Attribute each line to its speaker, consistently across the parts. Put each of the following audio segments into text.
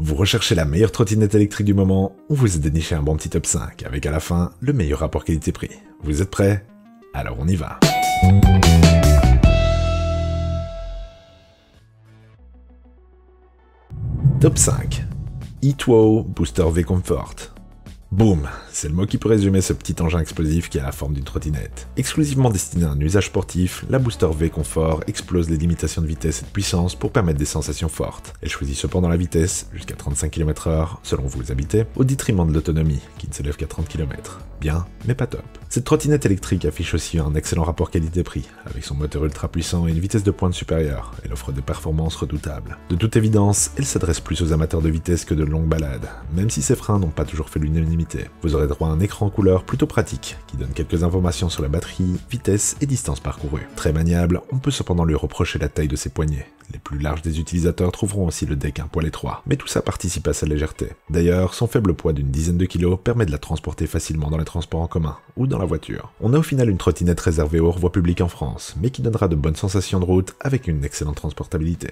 Speaker 1: Vous recherchez la meilleure trottinette électrique du moment, on vous a déniché un bon petit top 5, avec à la fin le meilleur rapport qualité-prix. Vous êtes prêts? Alors on y va. Top 5. E2O Booster V Comfort. Boum, c'est le mot qui peut résumer ce petit engin explosif qui a la forme d'une trottinette. Exclusivement destiné à un usage sportif, la Booster V Comfort explose les limitations de vitesse et de puissance pour permettre des sensations fortes. Elle choisit cependant la vitesse, jusqu'à 35 km/h, selon où vous habitez, au détriment de l'autonomie, qui ne s'élève qu'à 30 km. Bien, mais pas top. Cette trottinette électrique affiche aussi un excellent rapport qualité-prix, avec son moteur ultra puissant et une vitesse de pointe supérieure. Elle offre des performances redoutables. De toute évidence, elle s'adresse plus aux amateurs de vitesse que de longues balades, même si ses freins n'ont pas toujours fait l'unanimité. Vous aurez droit à un écran couleur plutôt pratique, qui donne quelques informations sur la batterie, vitesse et distance parcourue. Très maniable, on peut cependant lui reprocher la taille de ses poignets. Les plus larges des utilisateurs trouveront aussi le deck un poil étroit, mais tout ça participe à sa légèreté. D'ailleurs, son faible poids d'une dizaine de kilos permet de la transporter facilement dans les transports en commun, ou dans la voiture. On a au final une trottinette réservée aux voies publiques en France, mais qui donnera de bonnes sensations de route avec une excellente transportabilité.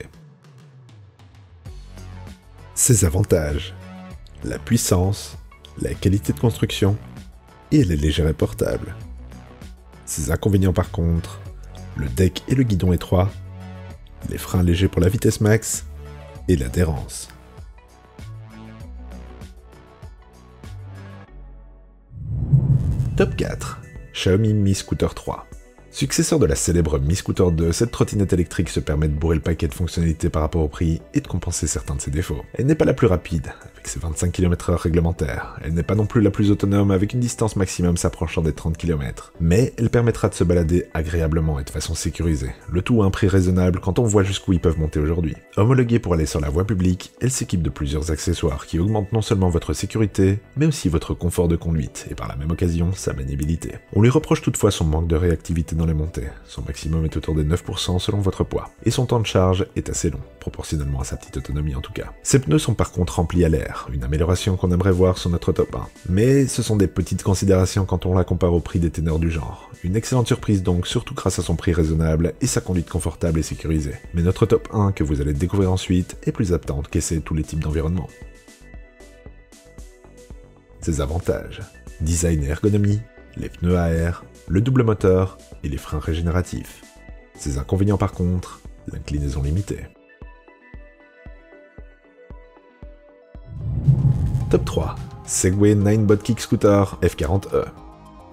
Speaker 1: Ses avantages: la puissance, la qualité de construction, et elle est légère et portable. Ses inconvénients par contre: le deck et le guidon étroit, les freins légers pour la vitesse max, et l'adhérence. Top 4. Xiaomi Mi Scooter 3. Successeur de la célèbre Mi Scooter 2, cette trottinette électrique se permet de bourrer le paquet de fonctionnalités par rapport au prix et de compenser certains de ses défauts. Elle n'est pas la plus rapide, avec ses 25 km/h réglementaires. Elle n'est pas non plus la plus autonome, avec une distance maximum s'approchant des 30 km. Mais elle permettra de se balader agréablement et de façon sécurisée. Le tout à un prix raisonnable quand on voit jusqu'où ils peuvent monter aujourd'hui. Homologuée pour aller sur la voie publique, elle s'équipe de plusieurs accessoires qui augmentent non seulement votre sécurité, mais aussi votre confort de conduite, et par la même occasion, sa maniabilité. On lui reproche toutefois son manque de réactivité dans les montées. Son maximum est autour des 9% selon votre poids. Et son temps de charge est assez long, proportionnellement à sa petite autonomie en tout cas. Ses pneus sont par contre remplis à l'air, une amélioration qu'on aimerait voir sur notre top 1. Mais ce sont des petites considérations quand on la compare au prix des ténors du genre. Une excellente surprise donc, surtout grâce à son prix raisonnable et sa conduite confortable et sécurisée. Mais notre top 1 que vous allez découvrir ensuite est plus apte à encaisser tous les types d'environnement. Ses avantages: design et ergonomie, les pneus à air, le double moteur et les freins régénératifs. Ses inconvénients par contre: l'inclinaison limitée. Top 3. Segway Ninebot Kick Scooter F40e.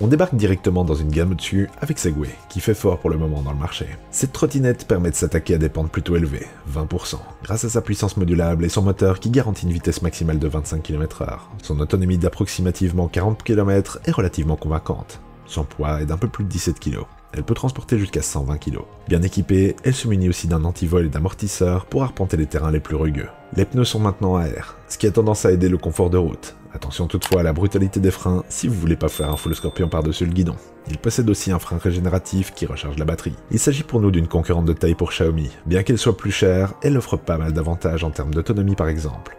Speaker 1: On débarque directement dans une gamme au-dessus avec Segway, qui fait fort pour le moment dans le marché. Cette trottinette permet de s'attaquer à des pentes plutôt élevées, 20%, grâce à sa puissance modulable et son moteur qui garantit une vitesse maximale de 25 km/h. Son autonomie d'approximativement 40 km est relativement convaincante. Son poids est d'un peu plus de 17 kg. Elle peut transporter jusqu'à 120 kg. Bien équipée, elle se munit aussi d'un antivol et d'amortisseurs pour arpenter les terrains les plus rugueux. Les pneus sont maintenant à air, ce qui a tendance à aider le confort de route. Attention toutefois à la brutalité des freins si vous voulez pas faire un full scorpion par-dessus le guidon. Il possède aussi un frein régénératif qui recharge la batterie. Il s'agit pour nous d'une concurrente de taille pour Xiaomi. Bien qu'elle soit plus chère, elle offre pas mal d'avantages en termes d'autonomie par exemple.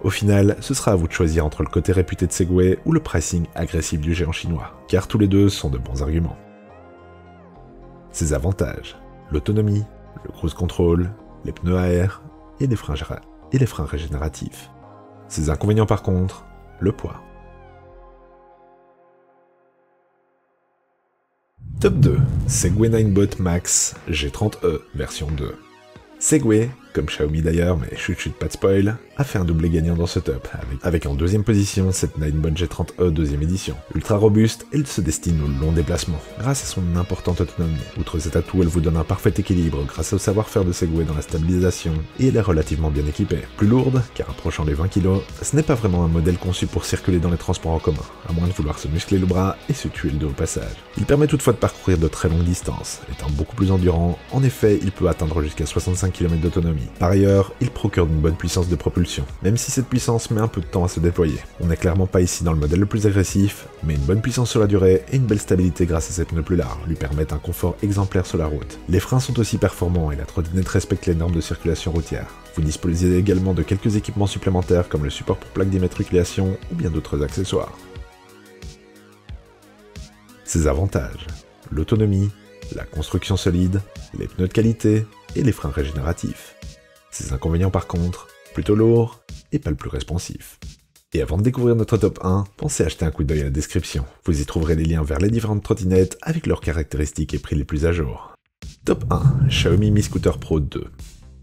Speaker 1: Au final, ce sera à vous de choisir entre le côté réputé de Segway ou le pricing agressif du géant chinois, car tous les deux sont de bons arguments. Ses avantages: l'autonomie, le cruise control, les pneus à air et les freins régénératifs. Ses inconvénients par contre: le poids. Top 2. Segway Ninebot Max G30e version 2. Segway, comme Xiaomi d'ailleurs, mais chut pas de spoil, a fait un doublé gagnant dans ce top, avec en deuxième position cette Ninebot G30e deuxième édition. Ultra robuste, elle se destine aux longs déplacements, grâce à son importante autonomie. Outre cet atout, elle vous donne un parfait équilibre grâce au savoir-faire de Segway dans la stabilisation, et elle est relativement bien équipée. Plus lourde, car approchant les 20 kg, ce n'est pas vraiment un modèle conçu pour circuler dans les transports en commun, à moins de vouloir se muscler le bras et se tuer le dos au passage. Il permet toutefois de parcourir de très longues distances, étant beaucoup plus endurant. En effet, il peut atteindre jusqu'à 65 km d'autonomie. Par ailleurs, il procure une bonne puissance de propulsion, même si cette puissance met un peu de temps à se déployer. On n'est clairement pas ici dans le modèle le plus agressif, mais une bonne puissance sur la durée et une belle stabilité grâce à ses pneus plus larges lui permettent un confort exemplaire sur la route. Les freins sont aussi performants et la trottinette respecte les normes de circulation routière. Vous disposez également de quelques équipements supplémentaires comme le support pour plaque d'immatriculation ou bien d'autres accessoires. Ses avantages: l'autonomie, la construction solide, les pneus de qualité et les freins régénératifs. Ses inconvénients par contre: plutôt lourd, et pas le plus responsif. Et avant de découvrir notre top 1, pensez à jeter un coup d'œil à la description. Vous y trouverez les liens vers les différentes trottinettes avec leurs caractéristiques et prix les plus à jour. Top 1, Xiaomi Mi Scooter Pro 2.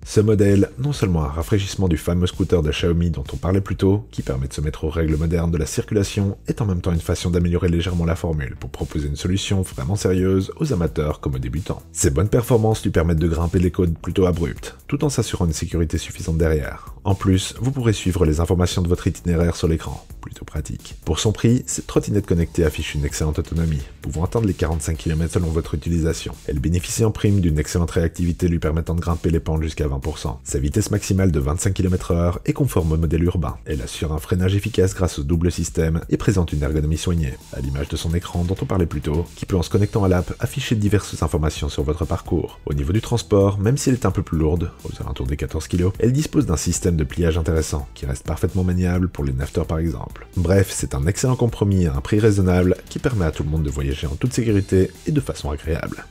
Speaker 1: Ce modèle, non seulement un rafraîchissement du fameux scooter de Xiaomi dont on parlait plus tôt, qui permet de se mettre aux règles modernes de la circulation, est en même temps une façon d'améliorer légèrement la formule pour proposer une solution vraiment sérieuse aux amateurs comme aux débutants. Ses bonnes performances lui permettent de grimper les côtes plutôt abruptes, tout en s'assurant une sécurité suffisante derrière. En plus, vous pourrez suivre les informations de votre itinéraire sur l'écran, plutôt pratique. Pour son prix, cette trottinette connectée affiche une excellente autonomie, pouvant atteindre les 45 km selon votre utilisation. Elle bénéficie en prime d'une excellente réactivité lui permettant de grimper les pentes jusqu'à 20%. Sa vitesse maximale de 25 km/h est conforme au modèle urbain. Elle assure un freinage efficace grâce au double système et présente une ergonomie soignée, à l'image de son écran dont on parlait plus tôt, qui peut en se connectant à l'app afficher diverses informations sur votre parcours. Au niveau du transport, même si elle est un peu plus lourde, aux alentours des 14 kg, elle dispose d'un système de pliage intéressant, qui reste parfaitement maniable pour les nafters par exemple. Bref, c'est un excellent compromis à un prix raisonnable qui permet à tout le monde de voyager en toute sécurité et de façon agréable.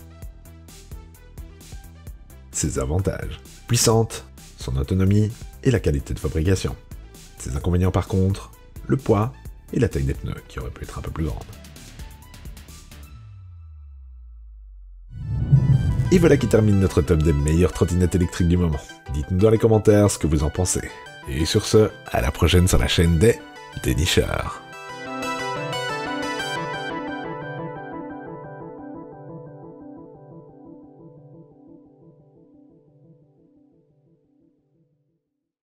Speaker 1: Ses avantages: puissante, son autonomie et la qualité de fabrication. Ses inconvénients par contre, le poids et la taille des pneus qui aurait pu être un peu plus grande. Et voilà qui termine notre top des meilleures trottinettes électriques du moment. Dites-nous dans les commentaires ce que vous en pensez. Et sur ce, à la prochaine sur la chaîne des dénicheurs.